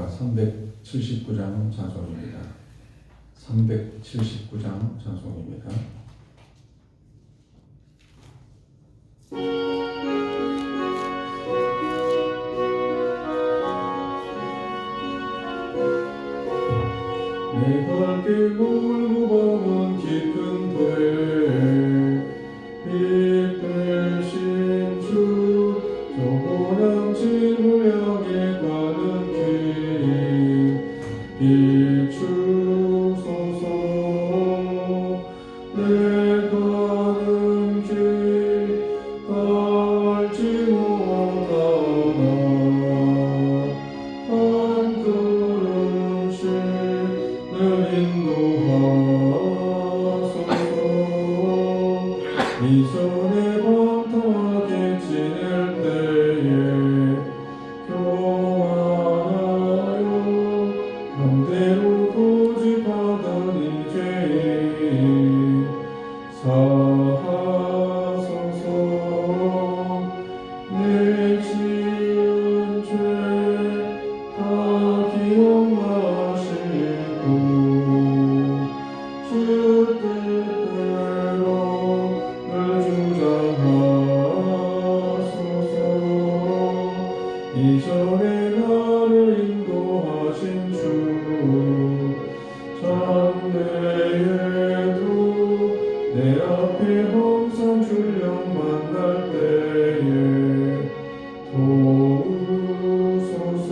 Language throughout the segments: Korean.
찬송가 379장 찬송입니다. 379장 찬송입니다. 내 밝게 몰고 밤은 깊은데 빛 대신 주 저 고향집을 향해 가는 길 비추소서. 내 가는 길 알지 못하나 한 걸음씩 늘 인도하소서. 이전에 방탕하게 지낼 때에 교환하여 맘대로 고집하던 이제 사하소서. 내 지은 죄 다 기억나시고 주 뜻대로 늘 주장하소서. 이전에 나를 인도하신 주 장래에도 내 앞에 항상 주령 만날 때에 도우소서.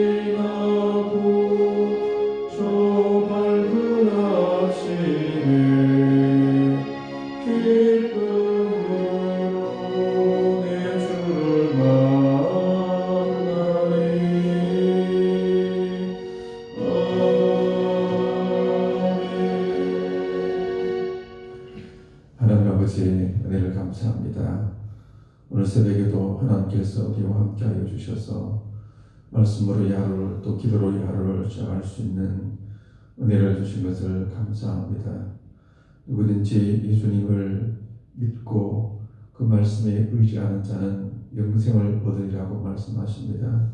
안진하고 저 밝은 아침에 기쁨으로 내 주를 만나리. 하나님 아버지, 은혜를 감사합니다. 오늘 새벽에도 하나님께서 우리와 함께하여 주셔서 말씀으로 이 하루를, 또 기도로 이 하루를 시작할 수 있는 은혜를 주신 것을 감사합니다. 누구든지 예수님을 믿고 그 말씀에 의지하는 자는 영생을 얻으리라고 말씀하십니다.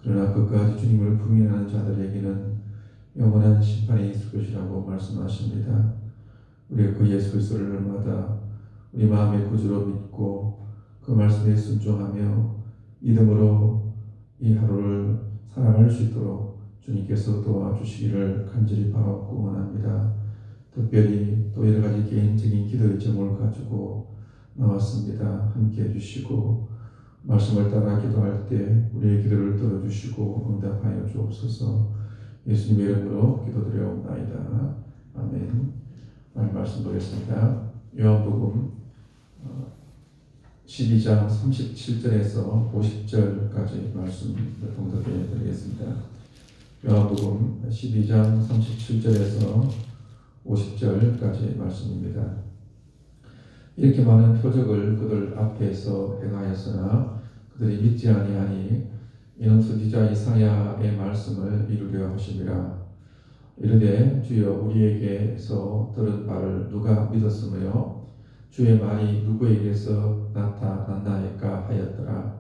그러나 끝까지 주님을 부인하는 자들에게는 영원한 심판이 있을 것이라고 말씀하십니다. 우리가 그 예수 그리스도를 날마다 우리 마음의 구주로 믿고 그 말씀에 순종하며 믿음으로 이 하루를 살아갈 수 있도록 주님께서 도와주시기를 간절히 바라고 원합니다. 특별히 또 여러 가지 개인적인 기도의 제목을 가지고 나왔습니다. 함께 해주시고 말씀을 따라 기도할 때 우리의 기도를 들어주시고 응답하여 주옵소서. 예수님의 이름으로 기도드려옵나이다. 아멘. 말씀 보겠습니다. 요한복음 12장 37절에서 50절까지 말씀을 봉독해 드리겠습니다. 요한복음 12장 37절에서 50절까지 말씀입니다. 이렇게 많은 표적을 그들 앞에서 행하였으나 그들이 믿지 아니하니 이는 선지자 이사야의 말씀을 이루려 하심이라. 이르되 주여 우리에게서 들은 바를 누가 믿었으며 주의 말이 누구에게서 나타났나이까 하였더라.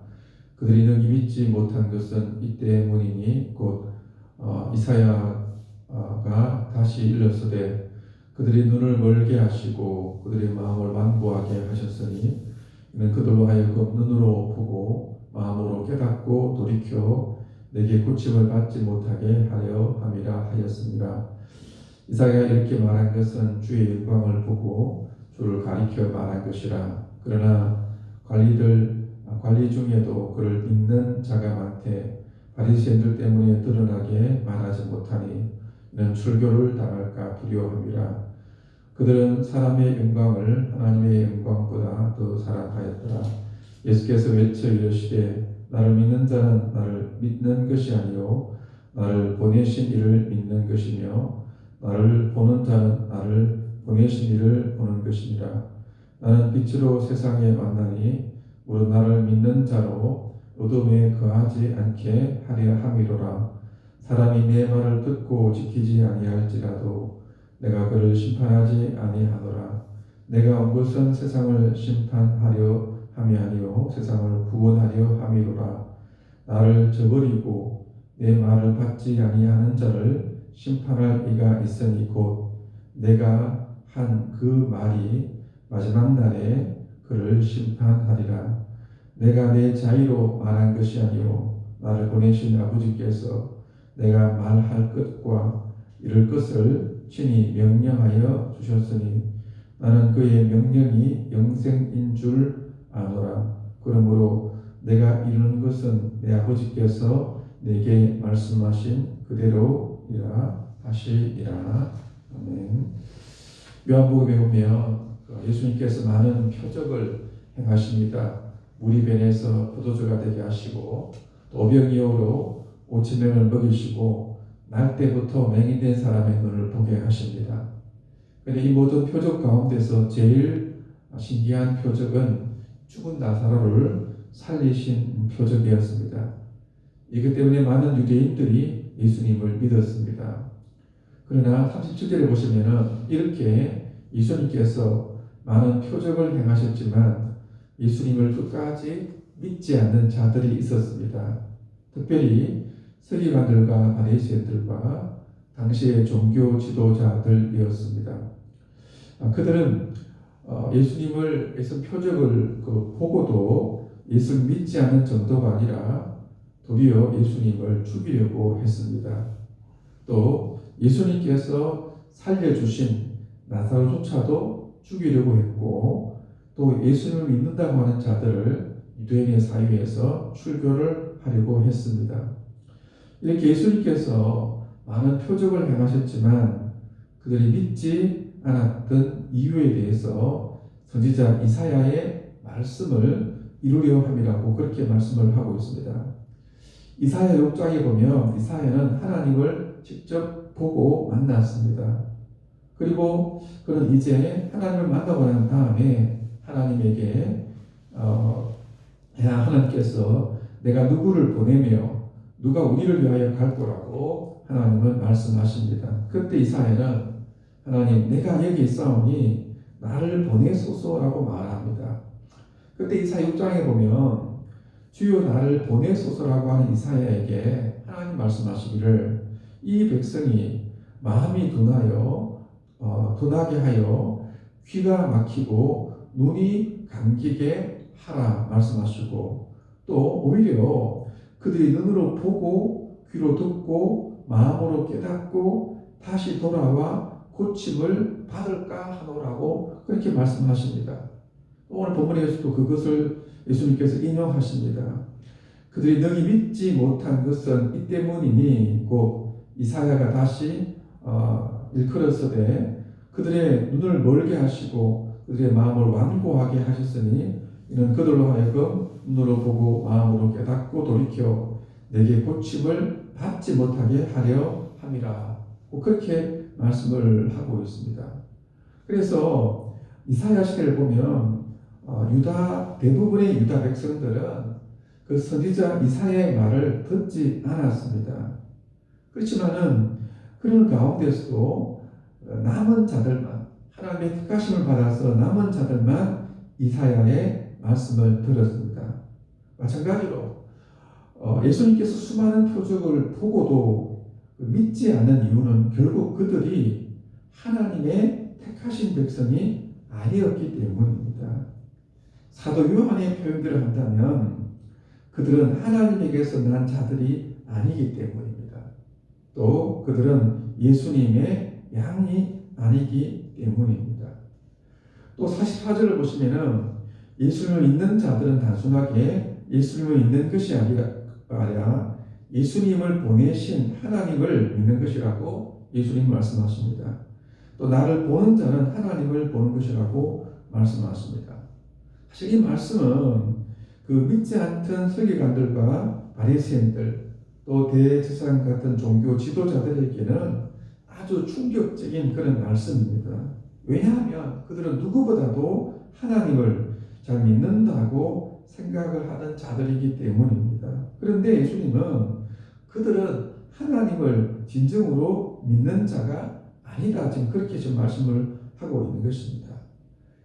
그들이 능히 믿지 못한 것은 이 때문이니 곧 이사야가 다시 일렀으되 그들이 눈을 멀게 하시고 그들의 마음을 완고하게 하셨으니 이는 그들로 하여금 눈으로 보고 마음으로 깨닫고 돌이켜 내게 고침을 받지 못하게 하려 함이라 하였습니다. 이사야가 이렇게 말한 것은 주의 영광을 보고 주를 가리켜 말한 것이라. 그러나 관리 중에도 그를 믿는 자가 많되 바리새인들 때문에 드러나게 말하지 못하니 이는 출교를 당할까 두려워함이라. 그들은 사람의 영광을 하나님의 영광보다 더 사랑하였더라. 예수께서 외쳐 이르시되 나를 믿는 자는 나를 믿는 것이 아니요 나를 보내신 이를 믿는 것이며 나를 보는 자는 나를 보내신 이를 보는 것이니라. 나는 빛으로 세상에 왔나니 무릇 나를 믿는 자로 어둠에 거하지 않게 하려 함이로라. 사람이 내 말을 듣고 지키지 아니할지라도 내가 그를 심판하지 아니하노라. 내가 온 것은 세상을 심판하려 함이 아니요 세상을 구원하려 함이로라. 나를 저버리고 내 말을 받지 아니하는 자를 심판할 이가 있으니 곧 내가 한 그 말이 마지막 날에 그를 심판하리라. 내가 내 자의로 말한 것이 아니요 나를 보내신 아버지께서 내가 말할 것과 이룰 것을 친히 명령하여 주셨으니 나는 그의 명령이 영생인 줄 아노라. 그러므로 내가 이루는 것은 내 아버지께서 내게 말씀하신 그대로이라 하시니라. 아멘. 요한복음에 보면 예수님께서 많은 표적을 행하십니다. 물이 변해서 포도주가 되게 하시고 또 오병이어로 5,000명을 먹이시고 날 때부터 맹인된 사람의 눈을 보게 하십니다. 그런데 이 모든 표적 가운데서 제일 신기한 표적은 죽은 나사로를 살리신 표적이었습니다. 이것 때문에 많은 유대인들이 예수님을 믿었습니다. 그러나 37절에 보시면은 이렇게 예수님께서 많은 표적을 행하셨지만 예수님을 끝까지 믿지 않는 자들이 있었습니다. 특별히 서기관들과 바리새인들과 당시의 종교 지도자들이었습니다. 그들은 예수님을 표적을 보고도 예수를 믿지 않는 정도가 아니라 도리어 예수님을 죽이려고 했습니다. 또 예수님께서 살려주신 나사로조차도 죽이려고 했고 또 예수님을 믿는다고 하는 자들을 유대인의 사이에서 출교를 하려고 했습니다. 이렇게 예수님께서 많은 표적을 행하셨지만 그들이 믿지 않았던 이유에 대해서 선지자 이사야의 말씀을 이루려 함이라고 그렇게 말씀을 하고 있습니다. 이사야 6장에 보면 이사야는 하나님을 직접 보고 만났습니다. 그리고 그는 이제 하나님을 만나고 난 다음에 하나님에게 하나님께서 내가 누구를 보내며 누가 우리를 위하여 갈 거라고 하나님은 말씀하십니다. 그때 이사야는 하나님 내가 여기 있사오니 나를 보내소서라고 말합니다. 그때 이사야 6장에 보면 주여 나를 보내소서라고 하는 이사야에게 하나님 말씀하시기를 이 백성이 마음이 둔하게 하여 귀가 막히고 눈이 감기게 하라 말씀하시고 또 오히려 그들이 눈으로 보고 귀로 듣고 마음으로 깨닫고 다시 돌아와 고침을 받을까 하노라고 그렇게 말씀하십니다. 오늘 본문에서도 그것을 예수님께서 인용하십니다. 그들이 너희 믿지 못한 것은 이 때문이니 곧 이사야가 다시 일컬었으되 그들의 눈을 멀게 하시고 그들의 마음을 완고하게 하셨으니 이는 그들로 하여금 눈으로 보고 마음으로 깨닫고 돌이켜 내게 고침을 받지 못하게 하려 함이라. 그렇게 말씀을 하고 있습니다. 그래서 이사야 시대를 보면 대부분의 유다 백성들은 그 선지자 이사야의 말을 듣지 않았습니다. 그렇지만은 그런 가운데서도 남은 자들만 하나님의 택하심을 받아서 남은 자들만 이사야의 말씀을 들었습니다. 마찬가지로 예수님께서 수많은 표적을 보고도 믿지 않는 이유는 결국 그들이 하나님의 택하신 백성이 아니었기 때문입니다. 사도 요한의 표현대로 한다면 그들은 하나님에게서 난 자들이 아니기 때문입니다. 또 그들은 예수님의 양이 아니기 때문입니다. 또 44절을 보시면은 예수님을 믿는 자들은 단순하게 예수님을 믿는 것이 아니라 예수님을 보내신 하나님을 믿는 것이라고 예수님 말씀하십니다. 또 나를 보는 자는 하나님을 보는 것이라고 말씀하십니다. 사실 이 말씀은 그 믿지 않던 서기관들과 바리새인들 또 대제사장 같은 종교 지도자들에게는 아주 충격적인 그런 말씀입니다. 왜냐하면 그들은 누구보다도 하나님을 잘 믿는다고 생각을 하는 자들이기 때문입니다. 그런데 예수님은 그들은 하나님을 진정으로 믿는 자가 아니다. 지금 그렇게 좀 말씀을 하고 있는 것입니다.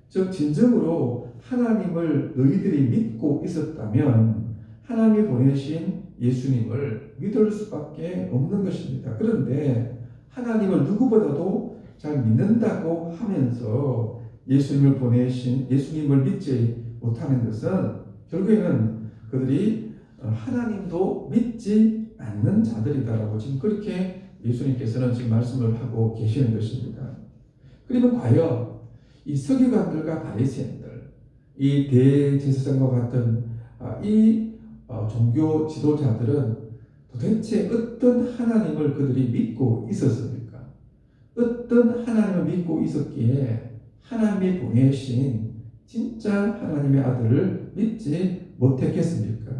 즉 진정으로 하나님을 너희들이 믿고 있었다면 하나님이 보내신 예수님을 믿을 수밖에 없는 것입니다. 그런데 하나님을 누구보다도 잘 믿는다고 하면서 예수님을 보내신 예수님을 믿지 못하는 것은 결국에는 그들이 하나님도 믿지 않는 자들이다라고 지금 그렇게 예수님께서는 지금 말씀을 하고 계시는 것입니다. 그러면 과연 이 서기관들과 바리새인들, 이 대제사장과 같은 이 종교 지도자들은 도대체 어떤 하나님을 그들이 믿고 있었습니까? 어떤 하나님을 믿고 있었기에 하나님이 보내신 진짜 하나님의 아들을 믿지 못했겠습니까?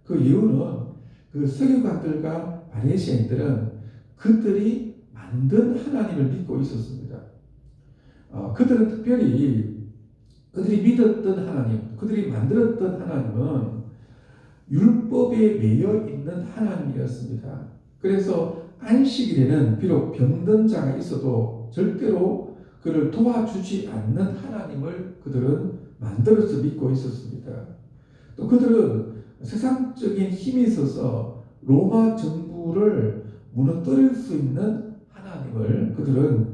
그 이유는 그 서기관들과 바리새인들은 그들이 만든 하나님을 믿고 있었습니다. 그들은 특별히 그들이 믿었던 하나님, 그들이 만들었던 하나님은 율법에 매여 있는 하나님이었습니다. 그래서 안식일에는 비록 병든 자가 있어도 절대로 그를 도와주지 않는 하나님을 그들은 만들어서 믿고 있었습니다. 또 그들은 세상적인 힘이 있어서 로마 정부를 무너뜨릴 수 있는 하나님을 그들은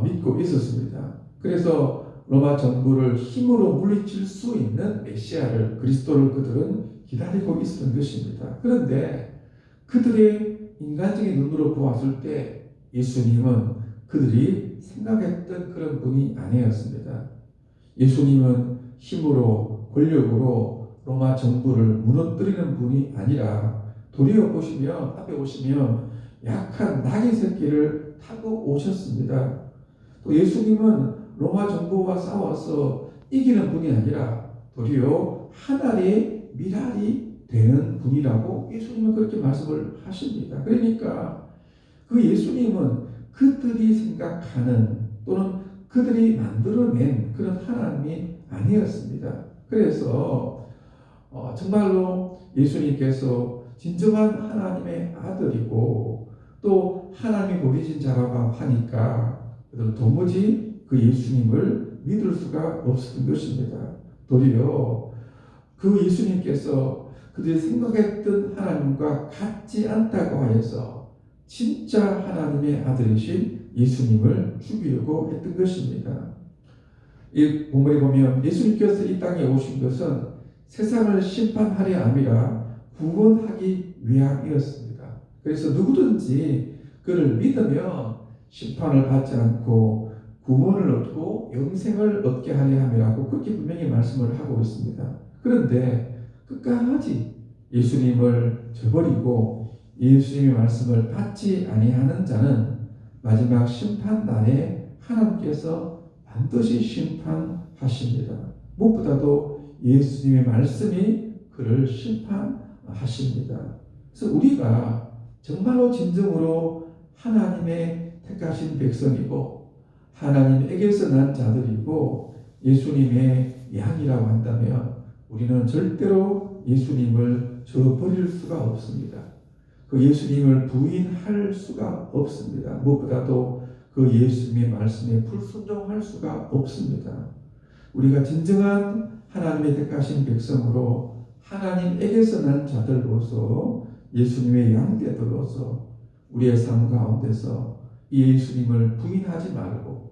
믿고 있었습니다. 그래서 로마 정부를 힘으로 물리칠 수 있는 메시아를, 그리스도를 그들은 기다리고 있었던 것입니다. 그런데 그들의 인간적인 눈으로 보았을 때 예수님은 그들이 생각했던 그런 분이 아니었습니다. 예수님은 힘으로, 권력으로 로마 정부를 무너뜨리는 분이 아니라 도리어 보시면, 앞에 보시면 약한 나귀 새끼를 타고 오셨습니다. 또 예수님은 로마 정부와 싸워서 이기는 분이 아니라 도리어 하나의 미랄이 되는 분이라고 예수님은 그렇게 말씀을 하십니다. 그러니까 그 예수님은 그들이 생각하는 또는 그들이 만들어낸 그런 하나님이 아니었습니다. 그래서 정말로 예수님께서 진정한 하나님의 아들이고 또 하나님이 보내신 자라고 하니까 그들은 도무지 그 예수님을 믿을 수가 없었던 것입니다. 도리어 그 예수님께서 그들이 생각했던 하나님과 같지 않다고 하여서 진짜 하나님의 아들이신 예수님을 죽이려고 했던 것입니다. 이 본문에 보면 예수님께서 이 땅에 오신 것은 세상을 심판하려 함이라 구원하기 위함이었습니다. 그래서 누구든지 그를 믿으면 심판을 받지 않고 구원을 얻고 영생을 얻게 하려 함이라고 그렇게 분명히 말씀을 하고 있습니다. 그런데 끝까지 예수님을 저버리고 예수님의 말씀을 받지 아니하는 자는 마지막 심판날에 하나님께서 반드시 심판하십니다. 무엇보다도 예수님의 말씀이 그를 심판하십니다. 그래서 우리가 정말로 진정으로 하나님의 택하신 백성이고 하나님에게서 난 자들이고 예수님의 양이라고 한다면 우리는 절대로 예수님을 저버릴 수가 없습니다. 그 예수님을 부인할 수가 없습니다. 무엇보다도 그 예수님의 말씀에 불순종할 수가 없습니다. 우리가 진정한 하나님의 택하신 백성으로 하나님에게서 난 자들로서 예수님의 양떼들로서 우리의 삶 가운데서 이 예수님을 부인하지 말고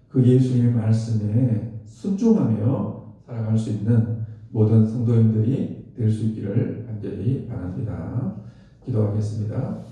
그 예수님의 말씀에 순종하며 살아갈 수 있는 모든 성도님들이 될 수 있기를 간절히 바랍니다. 기도하겠습니다.